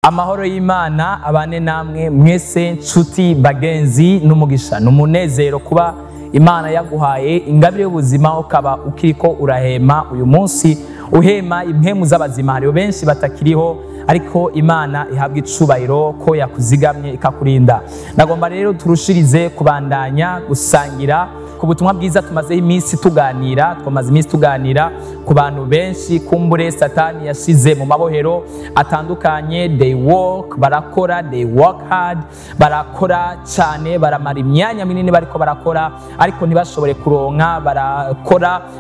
Amahoro y'Imana abane namwe mwese nshuti bagenzi n'umugisha n'umunezero kuba Imana yaguhaye ingabire y'ubuzima ukaba ukiriko urahema uyu munsi uhema impemu z'abazima. Hariho benshi batakiriho ariko Imana ihabwa icubahiro ko yakuzigamye ikakurinda. Nagomba rero turushirize kubandanya gusangira ku butumwa bwiza tumazeho iminsi tuganira ku bantu benshi kumbure Satani yashize mu mabohero atandukanye. They work hard, barakora cyane, baramara imyanya minini bariko barakora ariko ntibashobore kuronka.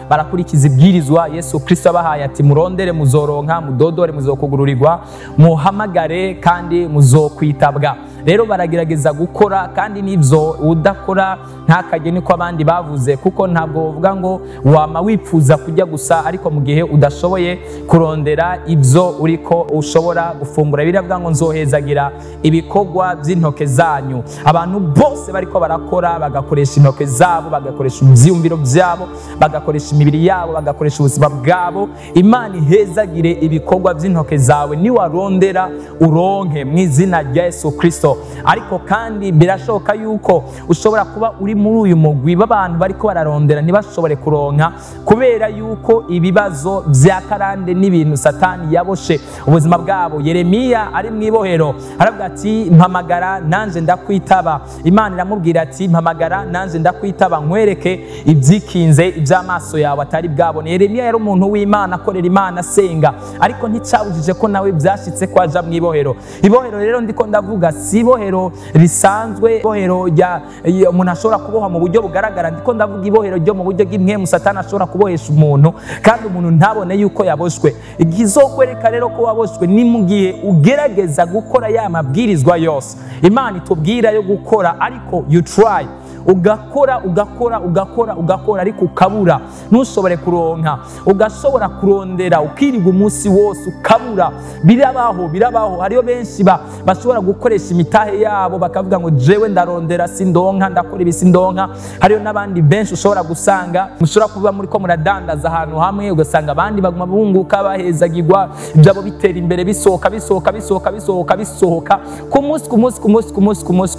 Barakurikiza ibwirizwa Yesu Kristo abahaye ati murondere muzoronka, mudodore muzokugururirwa, muhamagare kandi muzokwitabwa. Rero baragerageza gukora kandi nivyo udakora ntakajye niko abandi bavuze, kuko ntabwo uvuga ngo wama wipfuza kujya gusa ariko mu gihe udashoboye kurondera ibyo uriko ushobora gufungura. Biravuga ngo nzohezagira ibikorwa by'intoke zanyu. Abantu bose bariko barakora bagakoresha intoke zabo, bagakoresha ivyumviro byabo, bagakoresha imibiri yabo, bagakoresha ubuzima bwabo. Imana ihezagire ibikorwa by'intoke zawe niwarondera uronke mu izina rya Yesu Kristo. Ariko kandi birashoboka yuko ushobora kuba uri muri uyu mugwi b'abantu bariko bararondera ntibashobore kuronka kubera yuko ibibazo vya karande n'ibintu Satani yaboshe ubuzima bwabo. Yeremiya ari mwibohero aravuga ati mpamagara nanje ndakwitaba. Imana iramubwira ati mpamagara nanje ndakwitaba nkwereke ibyikinze iby'amaso yawe atari bwabone. Yeremiya yari umuntu w'Imana akorera Imana asenga, ariko nticabujije ko nawe byashitse ko aja mwibohero. Ibohero rero ndiko ndavuga si ibohero risanzwe, ibohero rya umuntu ashobora kuboha mu buryo bugaragara. Ndiko ndavuga ibohero ryo mu buryo bw'imwemu Satani ashobora kubohesha umuntu kandi umuntu ntabone yuko yaboshwe. Igizokwereka rero ko waboshwe ni mu gihe ugerageza gukora ya mabwirizwa yose Imana itubwira yo gukora, ariko you try ugakora ariko ukabura ntushobore kuronka. Ugashobora kurondera ukirirwa umunsi wose ukabura. Birabaho hariyo benshi bashobora gukoresha imitahe yabo bakavuga ngo jewe ndarondera sindonka, ndakora ibi sindonka. Hariyo n'abandi benshi ushobora gusanga mushobora kuba muri ko muradandaza ahantu hamwe ugasanga abandi baguma bunguka bahezagirwa, ibyabo bitera imbere bisohoka ku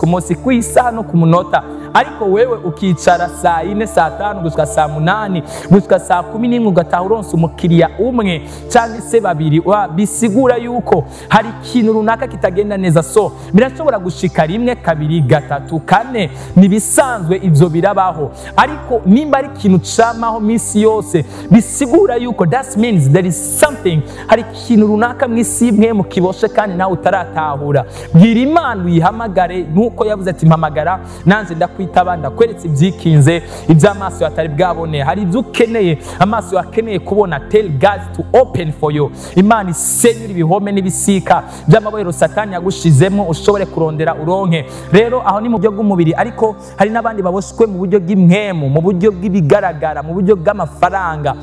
munsi ku isaha no ku munota, ariko wewe ukicara saa 4 saa 5 gushika saa 8 gushika saa 11 ugataha uronse umukiriya umwe cyangwa se babiri. Bisigura yuko hari ikintu runaka kitagenda neza. So birashobora gushika rimwe, kabiri, gatatu, kane, nibisanzwe ivyo birabaho. Ariko nimba ari ikintu camaho misi yose bisigura yuko that means there is something, hari ikintu runaka mwisi imwe mu kiboshe kandi nawe utaratahura. Bwira Imana uyihamagare nuko yavuze ati mpamagara nanje ndakwitaba, ndakweretse ibyikinze iby'amaso atari bwabone. Hari ibyo ukeneye amaso yakeneye kubona, tell God to open for you. Imana isenyura ibihome n'ibisika by'amabohero Satani yagushizemo ushobore kurondera uronke. Rero aho ni mu buryo bw'umubiri, ariko hari n'abandi baboshwe mu buryo bw'imwemu, mu buryo bw'ibigaragara, mu buryo bw'amafaranga,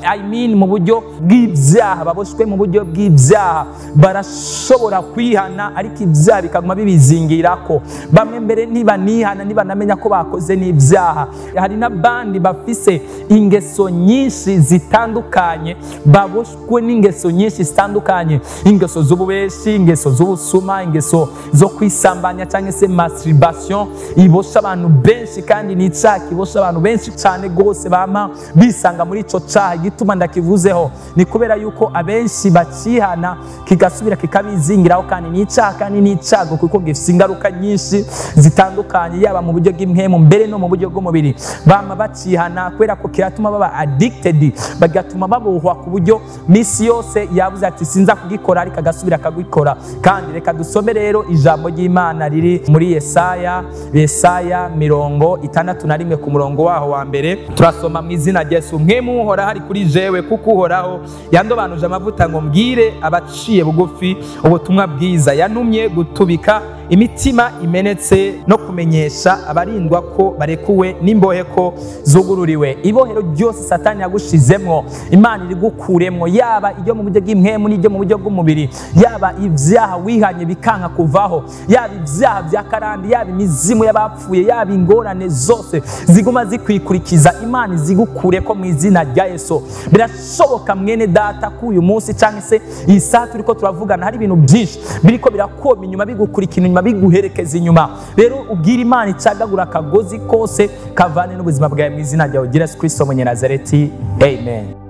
mu buryo bw'ibyaha. Baboshwe mu buryo bw'ibyaha barashobora kwihana ariko ibyaha bikaguma bibizingirako. Bamwe mbere ntibanihana nibanamenya ko bakoze n'ibyaha. Hari n'abandi bafise ingeso nyinshi zitandukanye, baboshwe n'ingeso nyinshi zitandukanye, ingeso z'ububeshi, ingeso z'ubusuma, ingeso zo kwisambanya cyangwa se masturbation. Ibosha abantu benshi kandi n'icyaha kibosha abantu benshi cyane gose bama bisanga muri ico cyaha. Gituma ndakivuzeho ni kubera yuko abenshi bakihana kigasubira kikabizingiraho, kandi n'icyaha kandi n'icyago kuko gifite ingaruka nyinshi zitandukanye, yaba mu buryo bw'imhemu mbere no mu buryo bw'umubiri. Bama bakihana kubera ko kiratuma baba addicted, bagatuma babohwa ku buryo misi yose yavuze ati sinza kugikora ariko agasubira akagikora. Kandi reka dusome rero ijambo ry'Imana riri muri Yesaya 61 ku murongo waho wa mbere. Turasoma mu izina rya Yesu. Mwemu uhora hari kuri jewe, kuko uhoraho yandobanuje amavuta ngo mbwire abaciye bugufi ubutumwa bwiza. Yantumye gutubika imitima imenetse no kumenyesha abarindwa ko barekuwe n'imbohe ko zugururiwe. Ibohero ryose Satani yagushizemwo Imana iri gukuremwo, yaba iryo mu buryo bw'impwemu n'iryo mu buryo bw'umubiri, yaba ivyaha wihanye bikanka kuvaho, yaba ivyaha vya karandi, yaba imizimu y'abapfuye, yaba ingorane zose ziguma zikwikurikiza, Imana izigukure ko mu izina rya Yesu. Birashoboka mwene data ko uyu munsi canke se iyi saa turiko turavugana hari ibintu byinshi biriko birakoma inyuma, bigukurikira inyuma, biguherekeza inyuma. Rero ubwira Imana icagagura akagozi kose kavane n'ubuzima bwawe mu izina rya Yesu Kristo Nazareti. Amen.